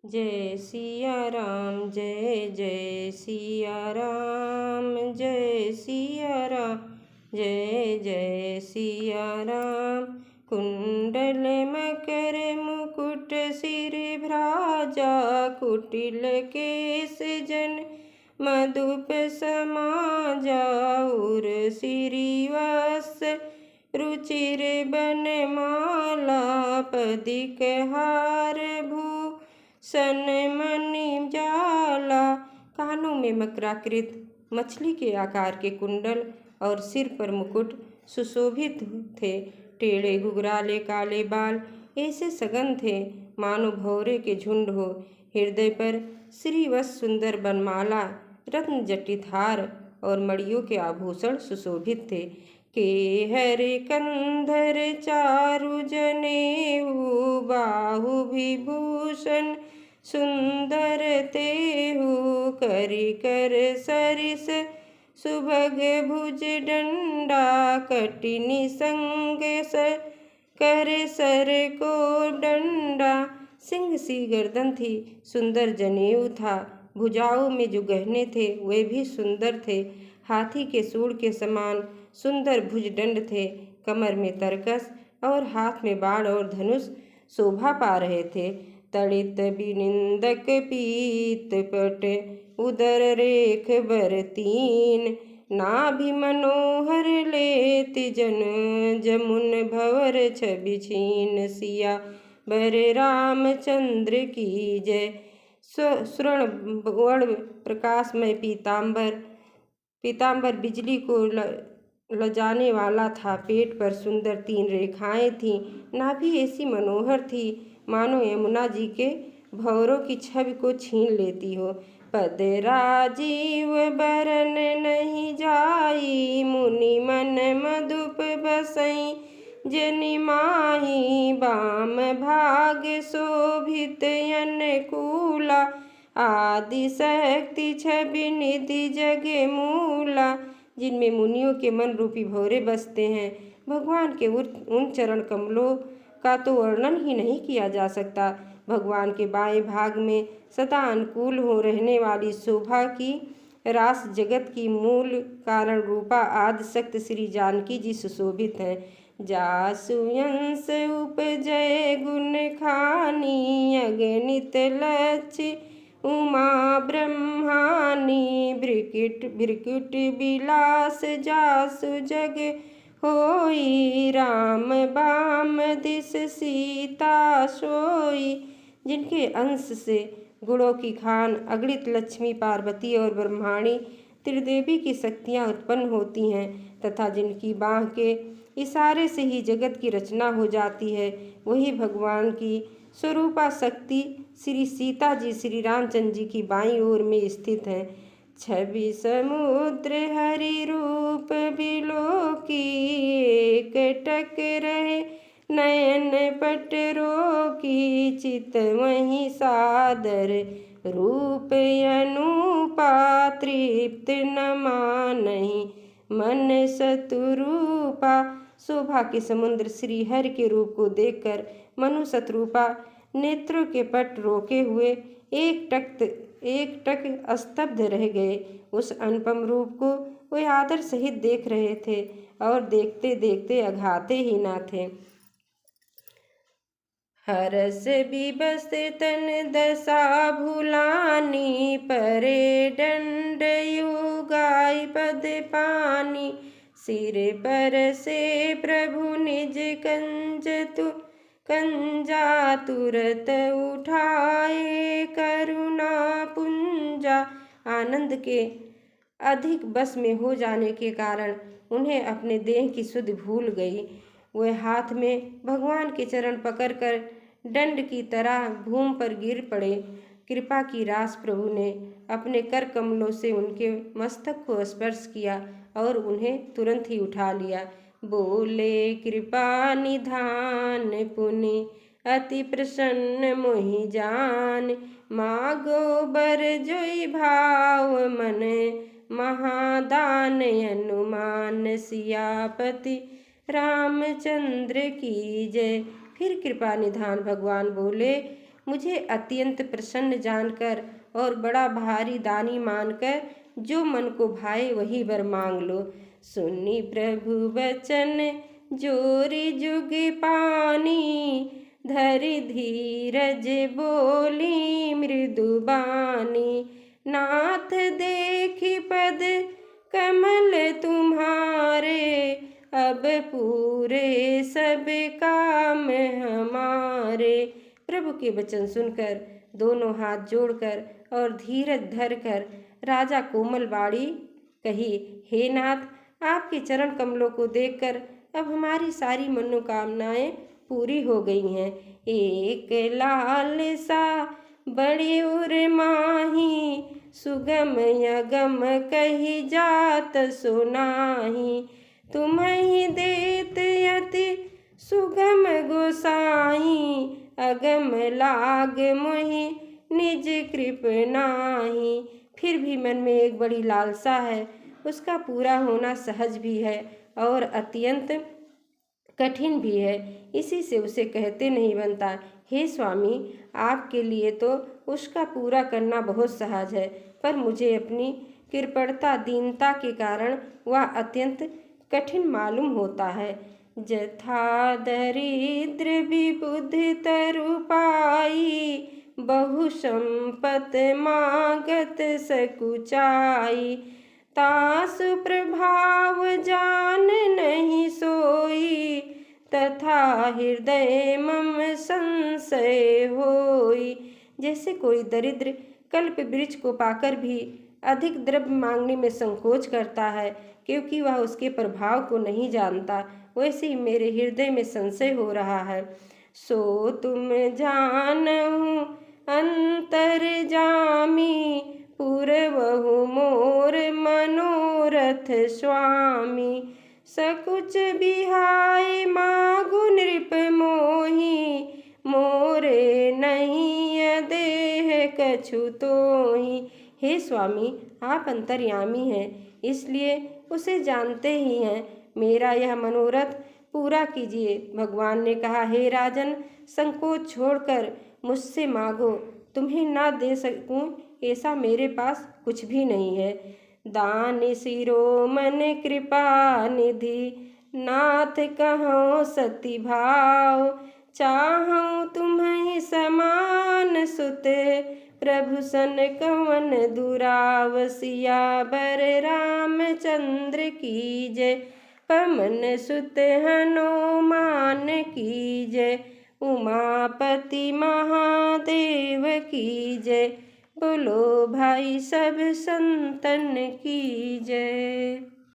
जय सिया राम जय जय सिया राम जय सिया राम जय जय सिया राम। कुंडल मकर मुकुट सिर भ्राजा कुटिल केस जन मधुप समाजा। उर सिरिवस रुचिर बनमाला पदिक हार सन मणि जाला। कानों में मकराकृत मछली के आकार के कुंडल और सिर पर मुकुट सुशोभित थे। टेढ़े घुघराले काले बाल ऐसे सघन थे मानो भौरे के झुंड हो। हृदय पर श्रीवत्स सुंदर बनमाला रत्न जटित हार और मणियों के आभूषण सुशोभित थे। के हर कंधर चारु जनेऊ बाहु विभूषण सुंदर तेहु। करि कर सरिस सुभग भुज डंडा कटिनी संग कर सर को डंडा। सिंह सी गर्दन थी सुंदर जनेऊ था। भुजाओं में जो गहने थे वे भी सुंदर थे। हाथी के सूंड के समान सुंदर भुजदंड थे। कमर में तरकस और हाथ में बाण और धनुष शोभा पा रहे थे। तड़ित बिनिंदक पीत पट उदर रेख बर तीन। नाभि मनोहर लेत जन जमुन भवर छवि छीन। सिया बर रामचंद्र की जय। स्वर्ण वर्ण प्रकाशमय पीताम्बर बिजली को लजाने वाला था। पेट पर सुंदर 3 रेखाएं थीं। नाभि ऐसी मनोहर थी मानो यमुना जी के भंवरों की छवि को छीन लेती हो। पद राजीव बरन नहीं जाई मुनि मन मधुप बसई जनि माही। बाम भाग शोभित अनुकूला आदि शक्ति छवि निधि जग मूला। जिनमें मुनियों के मन रूपी भौरे बसते हैं। भगवान के उन चरण कमलों का तो वर्णन ही नहीं किया जा सकता। भगवान के बाएं भाग में सदा अनुकूल हो रहने वाली शोभा की रास जगत की मूल कारण रूपा आदि शक्ति श्री जानकी जी सुशोभित हैं। जासु यंस उपजय गुण खानी अगणित लक्ष्य उमा ब्रह्मानी। भ्रिकुट विलास जासु जग होई राम बाम दिस सीता सोई। जिनके अंश से गुणों की खान अगणित लक्ष्मी पार्वती और ब्रह्माणी त्रिदेवी की शक्तियाँ उत्पन्न होती हैं तथा जिनकी बाह के इशारे से ही जगत की रचना हो जाती है वही भगवान की स्वरूपा शक्ति श्री सीता जी श्री रामचंद्र जी की बाईं ओर में स्थित हैं। छवि समुद्र हरि रूप बिलोकी एक टक रहे नयन पट रोकी। चित वही सादर रूप अनुपा तृप्त न मानहि मन शत्रुपा। शोभा के समुद्र श्री हरि के रूप को देखकर मनु शत्रुपा नेत्रों के पट रोके हुए एक टक स्तब्ध रह गए। उस अनुपम रूप को वे आदर सहित देख रहे थे और देखते देखते अघाते ही ना थे। हरस विबस तन दशा भुलानी परे दंड युगाई पद पानी। सिर पर से प्रभु निज कंजा तुरत उठाए करुणा पुंजा। आनंद के अधिक बस में हो जाने के कारण उन्हें अपने देह की सुध भूल गई। वह हाथ में भगवान के चरण पकड़कर दंड की तरह भूमि पर गिर पड़े। कृपा की रास प्रभु ने अपने कर कमलों से उनके मस्तक को स्पर्श किया और उन्हें तुरंत ही उठा लिया। बोले कृपा निधान पुनि अति प्रसन्न मोहि जान। मागो बर जोई भाव मन महादान अनुमान। सियापति रामचंद्र की जय। फिर कृपा निधान भगवान बोले मुझे अत्यंत प्रसन्न जानकर और बड़ा भारी दानी मानकर जो मन को भाए वही वर मांग लो। सुनी प्रभु वचन जोरी जुग पानी, धरि धीरज बोली मृदु बानी। नाथ देखी पद कमल तुम्हारे, अब पूरे सब काम हमारे। प्रभु के वचन सुनकर दोनों हाथ जोड़कर और धीरज धरकर राजा कोमलवाणी कही, हे नाथ, आपके चरण कमलों को देखकर अब हमारी सारी मनोकामनाएं पूरी हो गई हैं। एक लाल सा बड़ी उर माही, सुगम यगम कही जात सुनाही। तुम्हि देत यति सुगम गोसाई, अगम लाग मोहि निज कृप नाही। फिर भी मन में एक बड़ी लालसा है, उसका पूरा होना सहज भी है और अत्यंत कठिन भी है, इसी से उसे कहते नहीं बनता। हे स्वामी, आपके लिए तो उसका पूरा करना बहुत सहज है, पर मुझे अपनी कृपणता दीनता के कारण वह अत्यंत कठिन मालूम होता है। जथा दरिद्र विबुध तरु पाई, बहु संपत मागत सकुचाई। तासु प्रभाव जान नहीं सोई, तथा हृदय मम संशय होई। जैसे कोई दरिद्र कल्प वृक्ष को पाकर भी अधिक द्रव्य मांगने में संकोच करता है, क्योंकि वह उसके प्रभाव को नहीं जानता, वैसे ही मेरे हृदय में संशय हो रहा है। सो तुम जानहु अंतर्जामी, पूरवहु मोर मनोरथ स्वामी। सकुच बिहाय मागु नृप मोही, मोरे नहीं देह कछु तोही। हे स्वामी, आप अंतर्यामी हैं, इसलिए उसे जानते ही हैं। मेरा यह मनोरथ पूरा कीजिए। भगवान ने कहा, हे राजन, संकोच छोड़कर मुझसे मांगो। तुम्हें ना दे सकूं ऐसा मेरे पास कुछ भी नहीं है। दान सिरो मन कृपा निधि, नाथ कहो सती भाव। चाहूं तुम्हें समान सुत, प्रभु सन कवन दुराव। सियावर रामचंद्र की जय, पवन सुत हनुमान की जय। उमापति महादेव की जय, बोलो भाई सब संतन की जय।